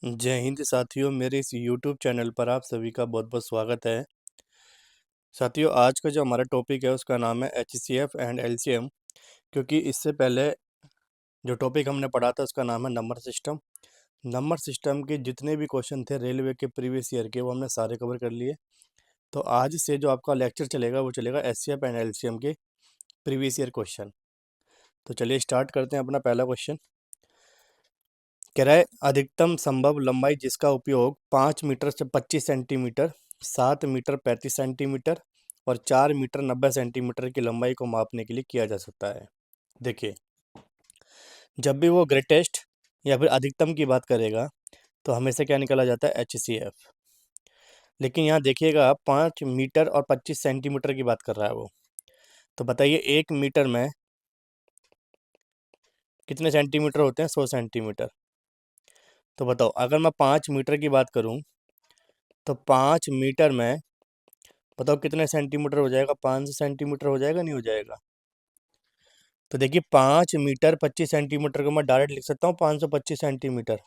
जय हिंद साथियों, मेरे इस यूट्यूब चैनल पर आप सभी का बहुत बहुत स्वागत है। साथियों, आज का जो हमारा टॉपिक है उसका नाम है एचसीएफ एंड एलसीएम। क्योंकि इससे पहले जो टॉपिक हमने पढ़ा था उसका नाम है नंबर सिस्टम। नंबर सिस्टम के जितने भी क्वेश्चन थे रेलवे के प्रीवियस ईयर के, वो हमने सारे कवर कर लिए। तो आज से जो आपका लेक्चर चलेगा वो चलेगा एचसीएफ एंड एलसीएम के प्रीवियस ईयर क्वेश्चन। तो चलिए स्टार्ट करते हैं अपना पहला क्वेश्चन। कह रहा है अधिकतम संभव लंबाई जिसका उपयोग 5 मीटर से 25 सेंटीमीटर, 7 मीटर 35 सेंटीमीटर और 4 मीटर 90 सेंटीमीटर की लंबाई को मापने के लिए किया जा सकता है। देखिए, जब भी वो ग्रेटेस्ट या फिर अधिकतम की बात करेगा तो हमेशा क्या निकाला जाता है, एचसीएफ। लेकिन यहाँ देखिएगा 5 मीटर और 25 सेंटीमीटर की बात कर रहा है वो। तो बताइए 1 मीटर में कितने सेंटीमीटर होते हैं? 100 सेंटीमीटर। तो बताओ, अगर मैं 5 मीटर की बात करूँ तो 5 मीटर में बताओ कितने सेंटीमीटर हो जाएगा? 500 सेंटीमीटर हो जाएगा, नहीं हो जाएगा? तो देखिए 5 मीटर 25 सेंटीमीटर को मैं डायरेक्ट लिख सकता हूँ 525 सेंटीमीटर।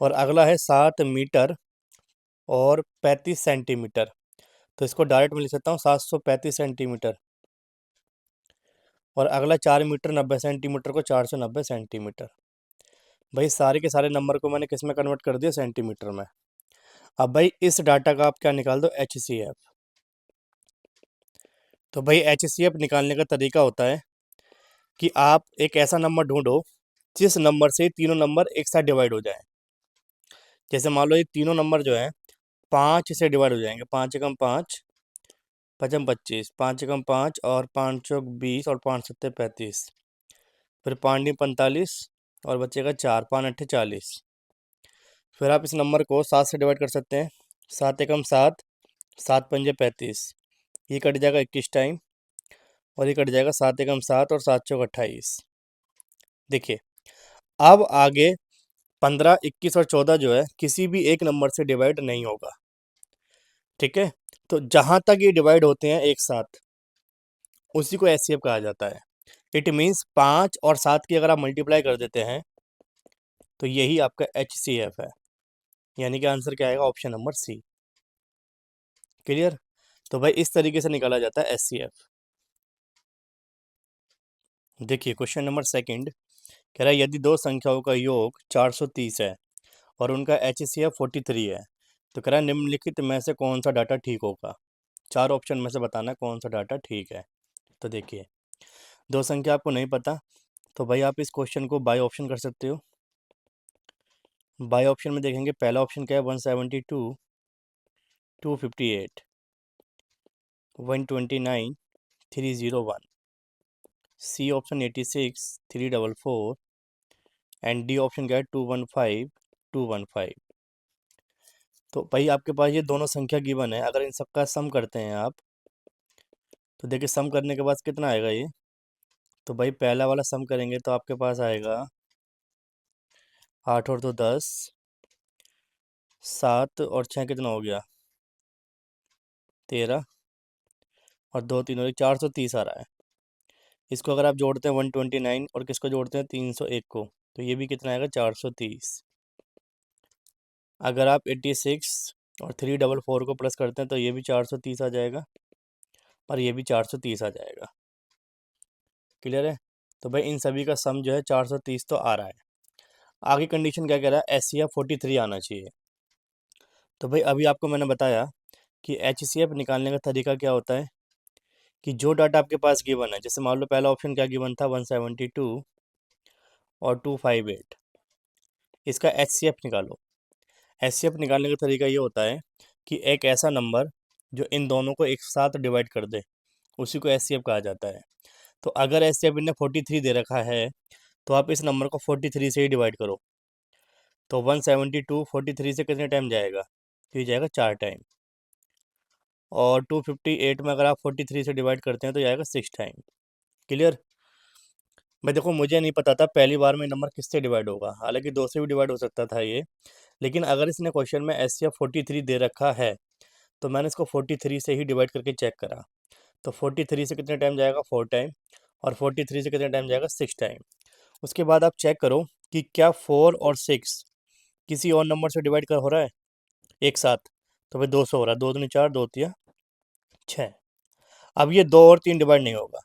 और अगला है 7 मीटर और 35 सेंटीमीटर, तो इसको डायरेक्ट मैं लिख सकता हूँ 735 सेंटीमीटर। और अगला 4 मीटर 90 सेंटीमीटर को 490 सेंटीमीटर। भाई सारे के सारे नंबर को मैंने किस में कन्वर्ट कर दिया? सेंटीमीटर में। अब भाई इस डाटा का आप क्या निकाल दो? एचसीएफ। तो भाई एचसीएफ निकालने का तरीका होता है कि आप एक ऐसा नंबर ढूंढो जिस नंबर से तीनों नंबर एक साथ डिवाइड हो जाए। जैसे मान लो ये तीनों नंबर जो है 5 से डिवाइड हो जाएंगे। 5 एकम 5, पचम 25, 5 एकम 5 और 5 चौक 20 और 5 सत्ते 35, फिर 5 नी 45 और बचेगा 4, 5 अट्ठे 40। फिर आप इस नंबर को 7 से डिवाइड कर सकते हैं। 7 एकम 7, 7 पंजे 35, ये कट जाएगा 21 टाइम। और ये कट जाएगा 7 एकम 7 और 7 चौक 28। देखिए, अब आगे 15, 21 और 14 जो है किसी भी एक नंबर से डिवाइड नहीं होगा। ठीक है, तो जहां तक ये डिवाइड होते हैं एक साथ उसी को एचसीएफ कहा जाता है। इट मीन्स 5 और 7 की अगर आप मल्टीप्लाई कर देते हैं तो यही आपका एचसीएफ है। यानी कि आंसर क्या आएगा? Option number C. क्लियर? तो भाई इस तरीके से निकाला जाता है एचसीएफ। देखिए क्वेश्चन नंबर सेकंड कह रहा है यदि दो संख्याओं का योग 430 है और उनका एचसीएफ 43 है, तो कह रहा है निम्नलिखित में से कौन सा डाटा ठीक होगा? 4 ऑप्शन में से बताना है कौन सा डाटा ठीक है। तो देखिए, दो संख्या आपको नहीं पता तो भाई आप इस क्वेश्चन को बाय ऑप्शन कर सकते हो। बाय ऑप्शन में देखेंगे, पहला ऑप्शन क्या है? 172, 258, 129, 301। C option 86, 344 and D option क्या है? 215, 215। तो भाई आपके पास ये दोनों संख्या गिवन है। अगर इन सबका सम करते हैं आप तो देखिए सम करने के बाद कितना आएगा ये? तो भाई पहला वाला सम करेंगे तो आपके पास आएगा 8 और 2 10, 7 और 6 कितना हो गया? 13 और 2 3 और 430 आ रहा है। इसको अगर आप जोड़ते हैं 129 और किसको जोड़ते हैं? 301 को, तो ये भी कितना आएगा? 430। अगर आप 86 और 344 को प्लस करते हैं तो ये भी 430 आ जाएगा और ये भी 430 आ जाएगा। क्लियर है? तो भाई इन सभी का सम जो है 430 तो आ रहा है। आगे कंडीशन क्या कह रहा है? एचसीएफ 43 आना चाहिए। तो भाई अभी आपको मैंने बताया कि एचसीएफ निकालने का तरीका क्या होता है कि जो डाटा आपके पास गिवन है, जैसे मान लो पहला ऑप्शन क्या गिवन था? 172 और 258, इसका एचसीएफ निकालो। एचसीएफ निकालने का तरीका ये होता है कि एक ऐसा नंबर जो इन दोनों को एक साथ डिवाइड कर दे उसी को एचसीएफ कहा जाता है। तो अगर एचसीएफ इन्हें 43 दे रखा है तो आप इस नंबर को 43 से ही डिवाइड करो। तो 172 43 से कितने टाइम जाएगा? तो ये जाएगा 4 टाइम। और 258 में अगर आप 43 से डिवाइड करते हैं तो जाएगा 6 टाइम। क्लियर? मैं देखो, मुझे नहीं पता था पहली बार में नंबर किससे डिवाइड होगा, हालांकि दो से भी डिवाइड हो सकता था ये। लेकिन अगर इसने क्वेश्चन में एचसीएफ 43 दे रखा है तो मैंने इसको 43 से ही डिवाइड करके चेक करा। तो 43 से कितने टाइम जाएगा? 4 टाइम। और 43 से कितने टाइम जाएगा? 6 टाइम। उसके बाद आप चेक करो कि क्या 4 और 6 किसी और नंबर से डिवाइड कर हो रहा है एक साथ, तो भाई 200 हो रहा है, 2 दूनी 4, 2 तिया 6। अब ये 2 और 3 डिवाइड नहीं होगा,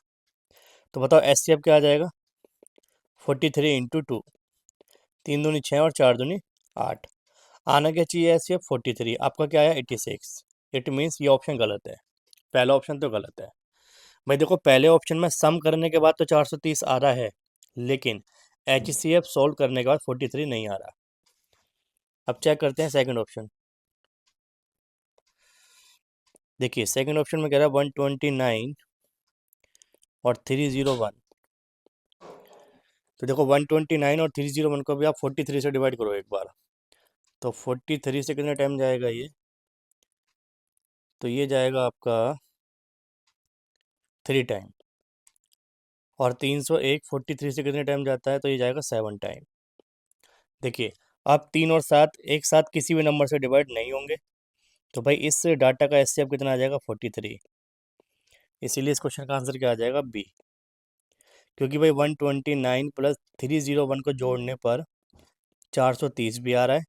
तो बताओ एचसीएफ क्या आ जाएगा, 43 इंटू 2, 3 दूनी 6 और 4 दूनी 8। आना क्या चाहिए एचसीएफ 43, आपका क्या आया 86। इट मीन्स ये ऑप्शन गलत है, पहला ऑप्शन तो गलत है। भाई देखो पहले ऑप्शन में सम करने के बाद तो 430 आ रहा है, लेकिन एचसीएफ सोल्व करने के बाद 43 नहीं आ रहा। अब चेक करते हैं सेकंड ऑप्शन। देखिए सेकंड ऑप्शन में कह रहा है 129 और 301। तो देखो 129 और 301 को भी आप 43 से डिवाइड करो एक बार, तो 43 से कितने टाइम जाएगा ये, तो ये जाएगा आपका 3 टाइम। और 301 43 से कितने टाइम जाता है, तो ये जाएगा 7 टाइम। देखिए अब 3 और 7 एक साथ किसी भी नंबर से डिवाइड नहीं होंगे, तो भाई इस डाटा का एचसीएफ कितना आ जाएगा 43। इसीलिए इस क्वेश्चन का आंसर क्या आ जाएगा बी, क्योंकि भाई 129 प्लस 301 को जोड़ने पर 430 भी आ रहा है,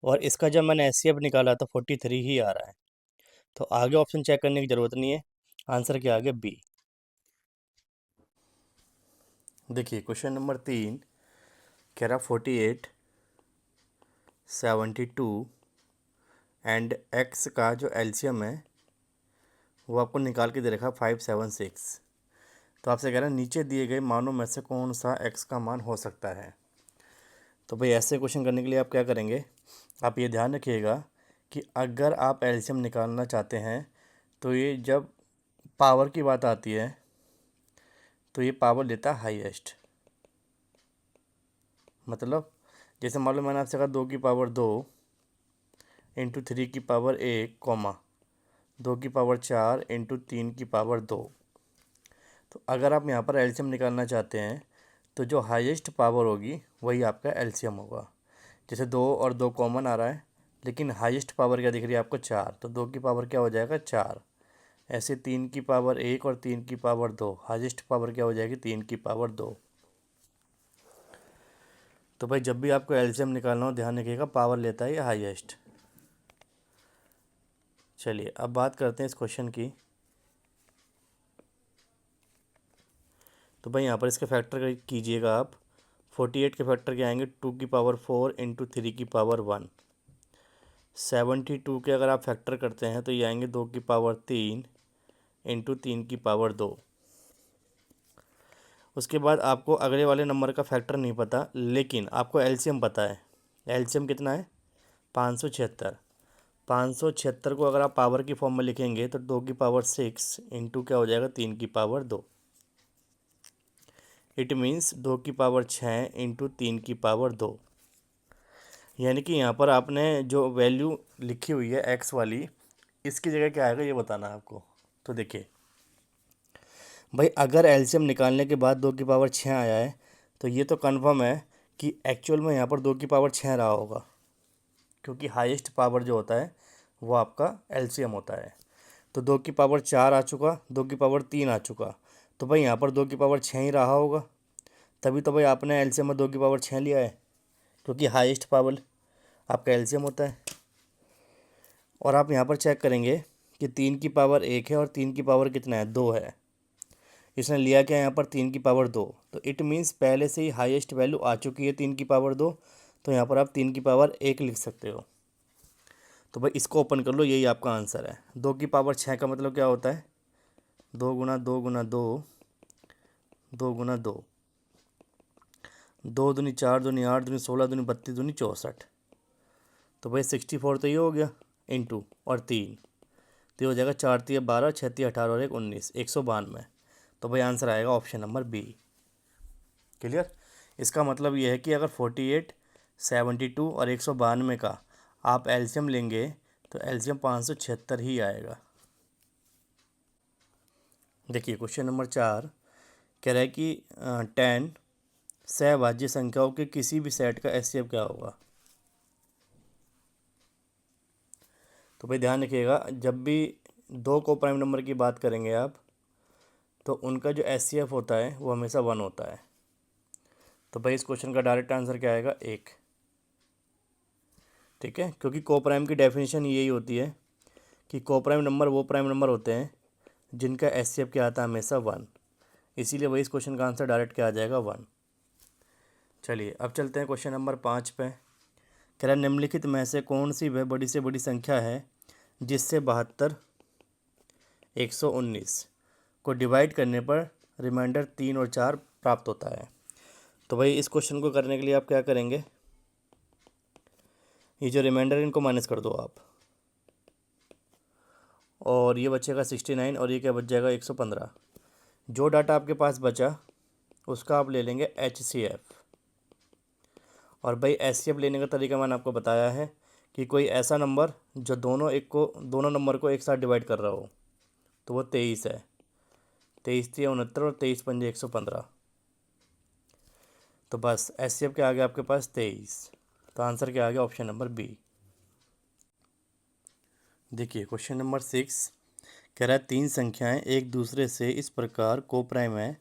और इसका जब मैंने एचसीएफ निकाला तो 43 ही आ रहा है। तो आगे ऑप्शन चेक करने की ज़रूरत नहीं है, आंसर क्या आ गया बी। देखिए क्वेश्चन नंबर 3 कह रहा 48 72 एंड एक्स का जो एलसीएम है वो आपको निकाल के दे रखा 576। तो आपसे कह रहा है नीचे दिए गए मानों में से कौन सा एक्स का मान हो सकता है। तो भाई ऐसे क्वेश्चन करने के लिए आप क्या करेंगे, आप ये ध्यान रखिएगा कि अगर आप एलसीएम निकालना चाहते हैं तो ये जब पावर की बात आती है तो ये पावर लेता है हाईएस्ट। मतलब जैसे मान लो मैंने आपसे कहा 2 की पावर 2 इंटू 3 की पावर 1 कॉमा 2 की पावर 4 इंटू 3 की पावर 2। तो अगर आप यहाँ पर एलसीएम निकालना चाहते हैं तो जो हाईएस्ट पावर होगी वही आपका एलसीएम होगा। जैसे 2 और 2 कॉमन आ रहा है, लेकिन हाईएस्ट पावर क्या दिख रही है आपको 4, तो 2 की पावर क्या हो जाएगा 4। ऐसे 3 की पावर 1 और 3 की पावर 2, हाईएस्ट पावर क्या हो जाएगी 3 की पावर 2। तो भाई जब भी आपको एलसीएम निकालना हो ध्यान रखिएगा पावर लेता है ये हाईएस्ट। चलिए अब बात करते हैं इस क्वेश्चन की। तो भाई यहाँ पर इसके फैक्टर कीजिएगा आप। 48 के फैक्टर क्या आएंगे 2 की पावर 4 इंटू 3 की पावर 1। 72 के अगर आप फैक्टर करते हैं तो ये आएंगे 2 की पावर 3 इंटू 3 की पावर 2। उसके बाद आपको अगले वाले नंबर का फैक्टर नहीं पता, लेकिन आपको एलसीएम पता है। एलसीएम कितना है 576। 576 को अगर आप पावर की फॉर्म में लिखेंगे तो 2 की पावर 6 इंटू क्या हो जाएगा 3 की पावर 2। इट मीन्स 2 की पावर 6 इंटू 3 की पावर 2। यानी कि यहाँ पर आपने जो वैल्यू लिखी हुई है एक्स वाली, इसकी जगह क्या आएगा ये बताना है आपको। तो देखिए भाई अगर एलसीएम निकालने के बाद 2 की पावर 6 आया है तो ये तो कन्फर्म है कि एक्चुअल में यहाँ पर 2 की पावर 6 रहा होगा, क्योंकि हाईएस्ट पावर जो होता है वो आपका एलसीएम होता है। तो 2 की पावर 4 आ चुका, 2 की पावर 3 आ चुका, तो भाई यहाँ पर 2 की पावर 6 ही रहा होगा। तभी तो भाई आपने एलसीएम में 2 की पावर 6 लिया है, क्योंकि हाईएस्ट पावर आपका एलसीएम होता है। और आप यहाँ पर चेक करेंगे कि 3 की पावर 1 है और 3 की पावर कितना है 2 है। इसने लिया क्या यहाँ पर 3 की पावर 2, तो इट मीन्स पहले से ही हाईएस्ट वैल्यू आ चुकी है 3 की पावर 2। तो यहाँ पर आप 3 की पावर 1 लिख सकते हो। तो भाई इसको ओपन कर लो, यही आपका आंसर है। 2 की पावर 6 का मतलब क्या होता है 2 गुना 2 गुना 2, 2 गुना 2, 2 दूनी 4 दूनी 8 दूनी 16 दूनी 32 दूनी 64। तो भाई 64 तो ये हो गया इंटू और 3, तो ये हो जाएगा 4 3 12 6 3 18 और 1 19, 192। तो भाई आंसर आएगा ऑप्शन नंबर बी। क्लियर। इसका मतलब ये है कि अगर 48 72 और 192 का आप एलसीएम लेंगे तो एलसीएम 576 ही आएगा। देखिए क्वेश्चन नंबर 4 कह रहा है कि 10 सहभाज्य संख्याओं के किसी भी सेट का एचसीएफ क्या होगा। तो भाई ध्यान रखिएगा जब भी दो को प्राइम नंबर की बात करेंगे आप तो उनका जो एचसीएफ होता है वो हमेशा 1 होता है। तो भाई इस क्वेश्चन का डायरेक्ट आंसर क्या आएगा? 1। ठीक है, क्योंकि कोप्राइम की डेफिनेशन यही होती है कि कोप्राइम नंबर वो प्राइम नंबर होते हैं जिनका एचसीएफ क्या आता है? हमेशा 1। इसीलिए वही इस क्वेश्चन का आंसर डायरेक्ट क्या आ जाएगा? 1। चलिए अब चलते हैं क्वेश्चन नंबर 5 पे। कह रहा है निम्नलिखित में से कौन सी वह बड़ी से बड़ी संख्या है जिससे 72 119 को डिवाइड करने पर रिमाइंडर 3 और 4 प्राप्त होता है। तो भाई इस क्वेश्चन को करने के लिए आप क्या करेंगे? ये जो रिमाइंडर इनको माइनस कर दो आप, और ये बचेगा 69 और ये क्या बच जाएगा? 115। जो डाटा आपके पास बचा उसका आप ले लेंगे HCF। और भाई HCF लेने का तरीका मैंने आपको बताया है कि कोई ऐसा नंबर जो दोनों नंबर को एक साथ डिवाइड कर रहा हो, तो वो 23 है। 23 3 69 और 23 पंजे 115। तो बस HCF क्या आ गया आपके पास? 23। तो आंसर क्या आ गया? Option number B. देखिए क्वेश्चन नंबर 6 कह रहा है 3 संख्याएं एक दूसरे से इस प्रकार कोप्राइम है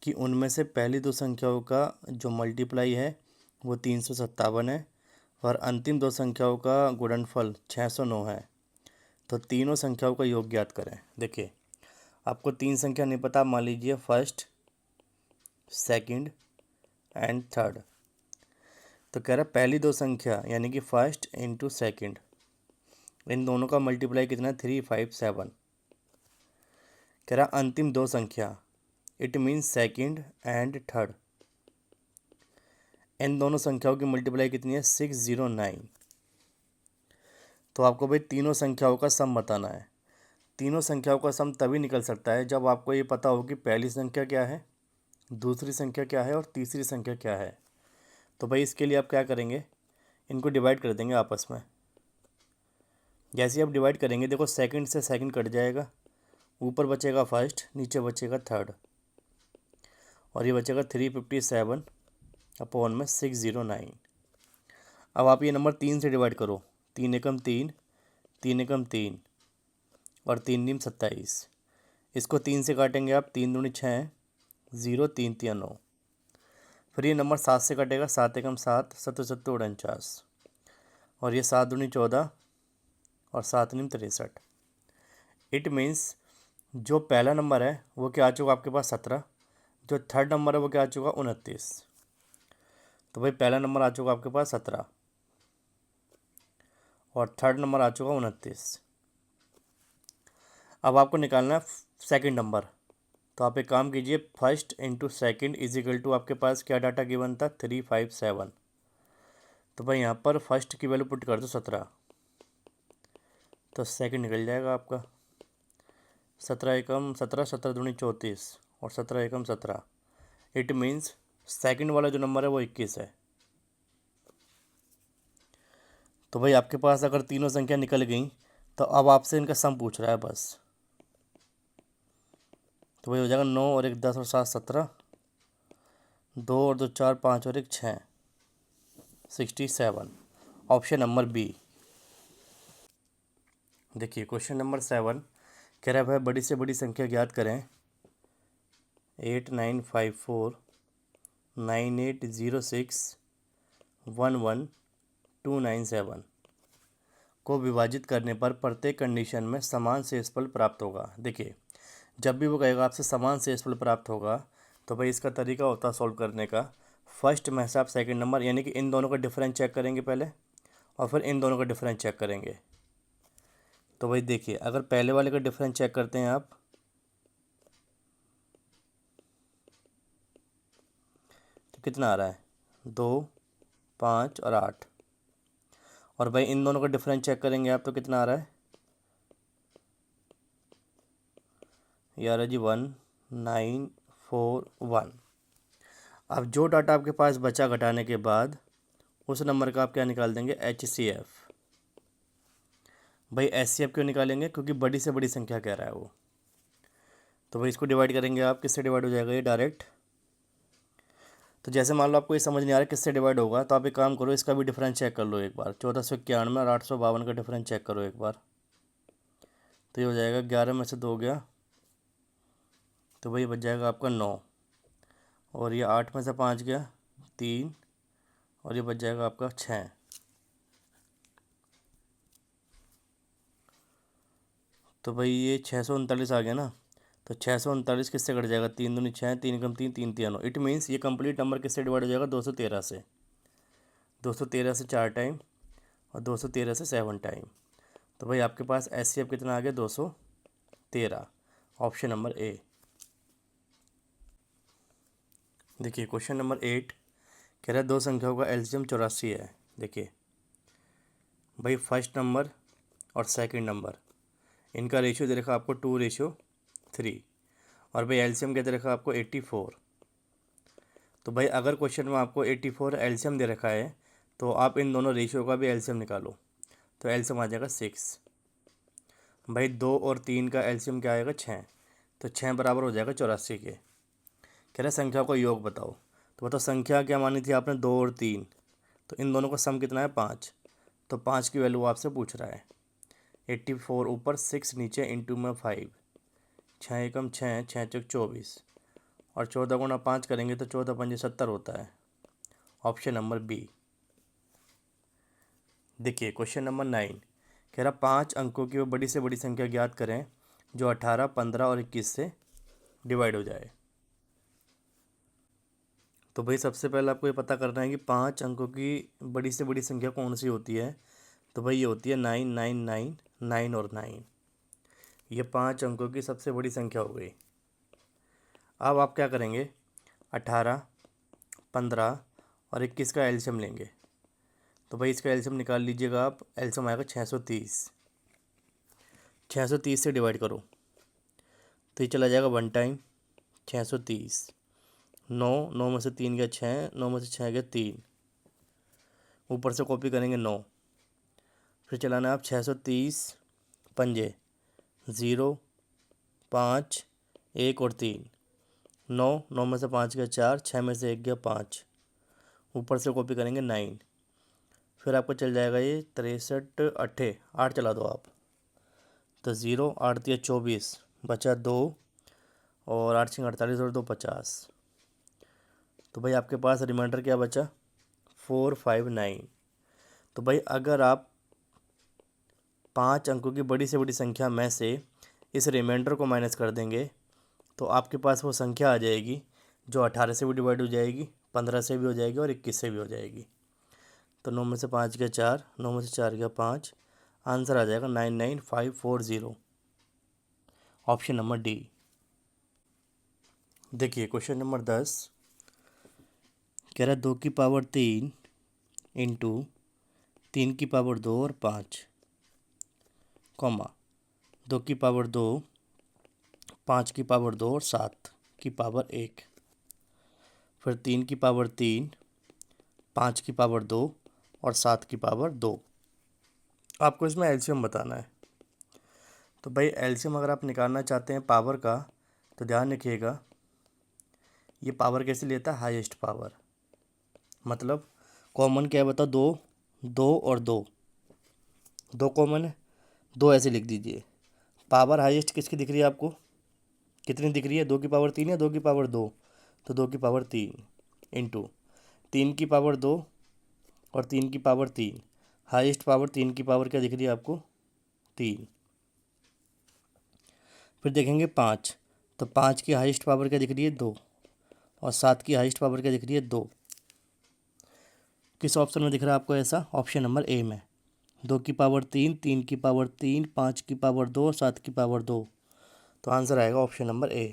कि उनमें से पहली 2 संख्याओं का जो मल्टीप्लाई है वो 357 है और अंतिम 2 संख्याओं का गुणनफल 609 है। तो तीनों संख्याओं का योग ज्ञात करें। देखिए आपको 3 संख्या नहीं पता, मान लीजिए फर्स्ट, सेकंड एंड थर्ड। तो कह रहा है पहली 2 संख्या यानी कि फर्स्ट इंटू सेकेंड, इन दोनों का मल्टीप्लाई कितना है? 357। कह रहा अंतिम 2 संख्या, it means second and third, इन दोनों संख्याओं की मल्टीप्लाई कितनी है? 609। तो आपको भाई तीनों संख्याओं का सम बताना है। तीनों संख्याओं का सम तभी निकल सकता है जब आपको ये पता हो कि पहली संख्या क्या है, दूसरी संख्या क्या है और तीसरी संख्या क्या है। तो भाई इसके लिए आप क्या करेंगे? इनको डिवाइड कर देंगे आपस में। जैसे ही आप डिवाइड करेंगे, देखो सेकंड से सेकंड कट जाएगा, ऊपर बचेगा फर्स्ट, नीचे बचेगा थर्ड, और ये बचेगा 357 अपॉन में 609। अब आप ये नंबर 3 से डिवाइड करो। 3 एकम 3, 3 एकम 3 और 3 नीम 27। इसको 3 से काटेंगे आप, 3 दूनी 6, 0 3 3 9। फिर ये नंबर 7 से कटेगा, 7 एकम 7, 7 7 49 और ये 7 दूनी 14 और 7 नीम 63। इट मीन्स जो पहला नंबर है वो क्या आ चुका आपके पास? 17। जो थर्ड नंबर है वो क्या आ चुका? 29। तो भाई पहला नंबर आ चुका आपके पास 17 और थर्ड नंबर आ चुका 29। अब आपको निकालना है सेकंड नंबर। तो आप एक काम कीजिए, first into second is equal to आपके पास क्या डाटा गिवन था? 357। तो भाई यहाँ पर फर्स्ट की वैल्यू पुट कर दो 17, तो सेकंड निकल जाएगा आपका। 17 एकम 17, 17 दूनी 34 और 17 एकम 17। इट मीन्स सेकंड वाला जो नंबर है वो 21 है। तो भाई आपके पास अगर तीनों संख्या निकल गई तो अब आपसे इनका सम पूछ रहा है बस। तो भाई हो जाएगा 9 और 1 10 और 7 17, 2 और 2 4 5 और 1 6, 67। Option number B. देखिए क्वेश्चन नंबर 7 कह रहा है भाई बड़ी से बड़ी संख्या ज्ञात करें। 8954 9806 11297 को विभाजित करने पर प्रत्येक कंडीशन में समान शेषफल प्राप्त होगा। देखिए जब भी वो कहेगा आपसे समान शेषफल प्राप्त होगा, तो भाई इसका तरीका होता है सॉल्व करने का। फर्स्ट में से आप सेकंड नंबर यानी कि इन दोनों का डिफरेंस चेक करेंगे पहले, और फिर इन दोनों का डिफरेंस चेक करेंगे। तो भाई देखिए अगर पहले वाले का डिफरेंस चेक करते हैं आप, तो कितना आ रहा है? 2 5 और 8। और भाई इन दोनों का डिफरेंस चेक करेंगे आप, तो कितना आ रहा है? ये आ रहा है जी 1941। अब जो डाटा आपके पास बचा घटाने के बाद, उस नंबर का आप क्या निकाल देंगे? HCF। भाई HCF क्यों निकालेंगे? क्योंकि बड़ी से बड़ी संख्या कह रहा है वो। तो भाई इसको डिवाइड करेंगे आप, किससे डिवाइड हो जाएगा ये? डायरेक्ट। तो जैसे मान लो आपको ये समझ नहीं आ रहा किससे डिवाइड होगा, तो आप एक काम करो, इसका भी डिफरेंस चेक कर लो एक बार। 1491 और 852 का डिफरेंस चेक करो एक बार। तो ये हो जाएगा 11 में से 2 गया, तो भाई बच जाएगा आपका 9, और ये 8 में से 5 गया 3 और ये बच जाएगा आपका 6। तो भाई ये 639 आ गया ना। तो 639 किससे कट जाएगा? 3 दूनी 6, 3 कम 3, 3 3 9। इट मीन्स ये कंप्लीट नंबर किससे डिवाइड हो जाएगा? 213 से। 213 से 4 टाइम और 213 से 7 टाइम। तो भाई आपके पास एचसीएफ कितना आ गया? 213। Option number A. देखिए क्वेश्चन नंबर 8 कह रहा है दो संख्याओं का एलसीएम 84 है। देखिए भाई फर्स्ट नंबर और सेकंड नंबर, इनका रेशियो दे रखा आपको 2:3 और भाई एलसीएम क्या दे रखा आपको? 84। तो भाई अगर क्वेश्चन में आपको 84 एलसीएम दे रखा है तो आप इन दोनों रेशियो का भी एलसीएम निकालो। तो एलसीएम आ जाएगा 6। भाई 2 और 3 का एलसीएम क्या आएगा? 6। तो 6 बराबर हो जाएगा 84 के। कह रहे संख्या को योग बताओ। तो बताओ संख्या क्या मानी थी आपने? 2 और 3। तो इन दोनों का सम कितना है? 5। तो 5 की वैल्यू आपसे पूछ रहा है। 84 ऊपर, 6 नीचे, इंटू में 5। 6 एकम 6, 6 चौक 24 और 14 गुणा 5 करेंगे तो 14 पंजे 70 होता है। Option number B. देखिए क्वेश्चन नंबर 9 कह रहा 5 अंकों की वो बड़ी से बड़ी संख्या ज्ञात करें जो 18, 15 और 21 से डिवाइड हो जाए। तो भाई सबसे पहले आपको ये पता करना है कि 5 अंकों की बड़ी से बड़ी संख्या कौन सी होती है। तो भाई ये होती है 9, 9, 9, 9 और 9। ये 5 अंकों की सबसे बड़ी संख्या हो गई। अब आप क्या करेंगे? 18, 15 और 21 का एलसीएम लेंगे। तो भाई इसका एलसीएम निकाल लीजिएगा आप। एलसीएम आएगा 630। 630 से डिवाइड करो तो ये चला जाएगा 1 टाइम। 630 9, 9 में से 3 गया 6, 9 में से 6 गया 3, ऊपर से कॉपी करेंगे 9। फिर चलाना आप 630 पंजे 0, 5, 1 और 3। 9, 9 में से 5 गया 4, 6 में से 1 गया 5, ऊपर से कॉपी करेंगे 9। फिर आपको चल जाएगा ये 63 8 8 चला दो आप। तो 0, 8 दिया 24, बचा 2 और 8 6 48 और 2 50। तो भाई आपके पास रिमाइंडर क्या बचा? 459। तो भाई अगर आप 5 अंकों की बड़ी से बड़ी संख्या में से इस रिमाइंडर को माइनस कर देंगे तो आपके पास वो संख्या आ जाएगी जो 18 से भी डिवाइड हो जाएगी, 15 से भी हो जाएगी और 21 से भी हो जाएगी। तो 9 में से 5 गया 4, 9 में से 4 गया 5, आंसर आ जाएगा 99540। Option number D. देखिए क्वेश्चन नंबर 10 कह रहा है 2 की पावर 3 इंटू 3 की पावर 2 और 5, कॉमा 2 की पावर 2, 5 की पावर 2 और 7 की पावर 1। फिर 3 की पावर 3, 5 की पावर 2 और 7 की पावर 2। आपको इसमें एलसीएम बताना है। तो भाई एलसीएम अगर आप निकालना चाहते हैं पावर का तो ध्यान रखिएगा ये पावर कैसे लेता है? Highest power. मतलब कॉमन क्या है बताओ? 2, 2 और 2, 2 कॉमन है, 2 ऐसे लिख दीजिए। पावर हाईएस्ट किसकी दिख रही है आपको? कितनी दिख रही है? 2 की पावर 3 या 2 की पावर 2? तो 2 की पावर 3 इंटू 3 की पावर 2 और 3 की पावर 3। हाईएस्ट पावर 3 की पावर क्या दिख रही है आपको? 3। फिर देखेंगे 5, तो 5 की हाईएस्ट पावर क्या दिख रही है? 2 और 7 की हाईएस्ट पावर क्या दिख रही है? 2। किस ऑप्शन में दिख रहा है आपको ऐसा? ऑप्शन नंबर ए में। 2 की पावर 3, 3 की पावर 3, 5 की पावर 2 और 7 की पावर 2। तो आंसर आएगा ऑप्शन नंबर ए।